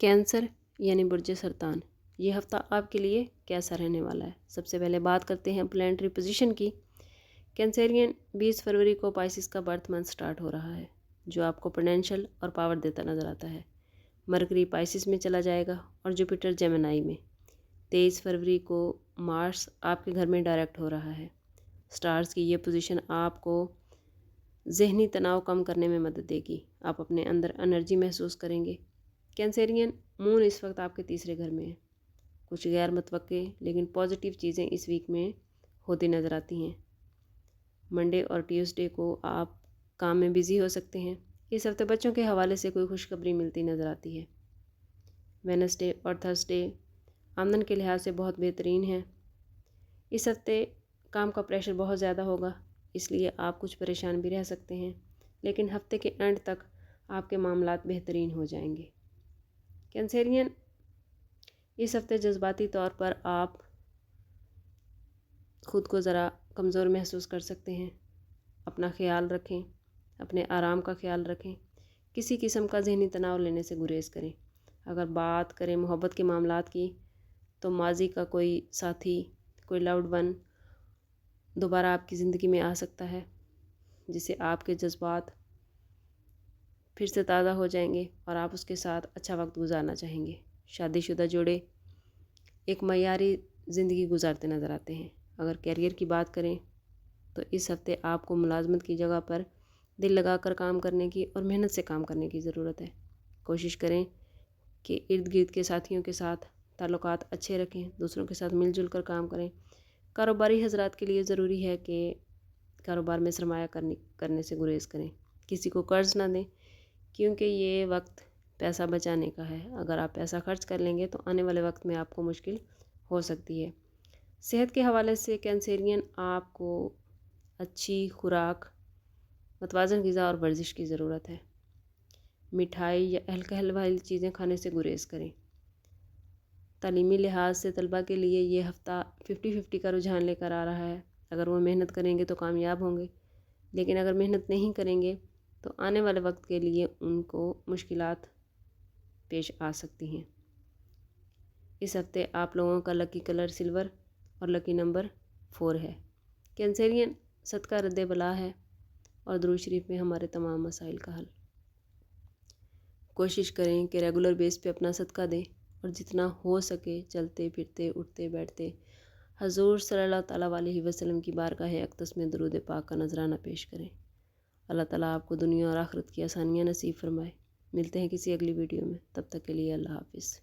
Cancer یعنی برج سرطان، یہ ہفتہ آپ کے لیے کیسا رہنے والا ہے؟ سب سے پہلے بات کرتے ہیں پلانٹری پوزیشن کی۔ کینسرین 20 فروری کو پائسس کا برتھ منتھ سٹارٹ ہو رہا ہے، جو آپ کو پوٹینشل اور پاور دیتا نظر آتا ہے۔ مرکری پائسس میں چلا جائے گا اور جوپیٹر جیمنائی میں۔ 23 فروری کو مارس آپ کے گھر میں ڈائریکٹ ہو رہا ہے۔ سٹارز کی یہ پوزیشن آپ کو ذہنی تناؤ کم کرنے میں مدد دے گی۔ آپ اپنے اندر انرجی محسوس کریں گے۔ کینسرین مون اس وقت آپ کے تیسرے گھر میں ہے۔ کچھ غیر متوقع لیکن پازیٹیو چیزیں اس ویک میں ہوتی نظر آتی ہیں۔ منڈے اور ٹیوزڈے کو آپ کام میں بزی ہو سکتے ہیں۔ اس ہفتے بچوں کے حوالے سے کوئی خوشخبری ملتی نظر آتی ہے۔ وینسڈے اور تھرسڈے آمدن کے لحاظ سے بہت بہترین ہیں۔ اس ہفتے کام کا پریشر بہت زیادہ ہوگا، اس لیے آپ کچھ پریشان بھی رہ سکتے ہیں، لیکن ہفتے کے اینڈ تک آپ کے معاملات بہترین ہو جائیں گے۔ کینسرین اس ہفتے جذباتی طور پر آپ خود کو ذرا کمزور محسوس کر سکتے ہیں۔ اپنا خیال رکھیں، اپنے آرام کا خیال رکھیں۔ کسی قسم کا ذہنی تناؤ لینے سے گریز کریں۔ اگر بات کریں محبت کے معاملات کی، تو ماضی کا کوئی ساتھی، کوئی لاؤڈ ون دوبارہ آپ کی زندگی میں آ سکتا ہے، جس سے آپ کے جذبات پھر سے تازہ ہو جائیں گے اور آپ اس کے ساتھ اچھا وقت گزارنا چاہیں گے۔ شادی شدہ جوڑے ایک معیاری زندگی گزارتے نظر آتے ہیں۔ اگر کیریئر کی بات کریں تو اس ہفتے آپ کو ملازمت کی جگہ پر دل لگا کر کام کرنے کی اور محنت سے کام کرنے کی ضرورت ہے۔ کوشش کریں کہ ارد گرد کے ساتھیوں کے ساتھ تعلقات اچھے رکھیں، دوسروں کے ساتھ مل جل کر کام کریں۔ کاروباری حضرات کے لیے ضروری ہے کہ کاروبار میں سرمایہ کرنے سے گریز کریں۔ کسی کو قرض نہ دیں، کیونکہ یہ وقت پیسہ بچانے کا ہے۔ اگر آپ پیسہ خرچ کر لیں گے تو آنے والے وقت میں آپ کو مشکل ہو سکتی ہے۔ صحت کے حوالے سے کینسرین آپ کو اچھی خوراک، متوازن غذا اور ورزش کی ضرورت ہے۔ مٹھائی یا الکحل والی چیزیں کھانے سے گریز کریں۔ تعلیمی لحاظ سے طلباء کے لیے یہ ہفتہ 50-50 کا رجحان لے کر آ رہا ہے۔ اگر وہ محنت کریں گے تو کامیاب ہوں گے، لیکن اگر محنت نہیں کریں گے تو آنے والے وقت کے لیے ان کو مشکلات پیش آ سکتی ہیں۔ اس ہفتے آپ لوگوں کا لکی کلر سلور اور لکی نمبر 4 ہے۔ کینسرین صدقہ رد بلا ہے اور درود شریف میں ہمارے تمام مسائل کا حل۔ کوشش کریں کہ ریگولر بیس پہ اپنا صدقہ دیں اور جتنا ہو سکے چلتے پھرتے اٹھتے بیٹھتے حضور صلی اللہ تعالیٰ علیہ وسلم کی بارگاہ اقدس میں درود پاک کا نذرانہ پیش کریں۔ اللہ تعالیٰ آپ کو دنیا اور آخرت کی آسانیاں نصیب فرمائے۔ ملتے ہیں کسی اگلی ویڈیو میں، تب تک کے لیے اللہ حافظ۔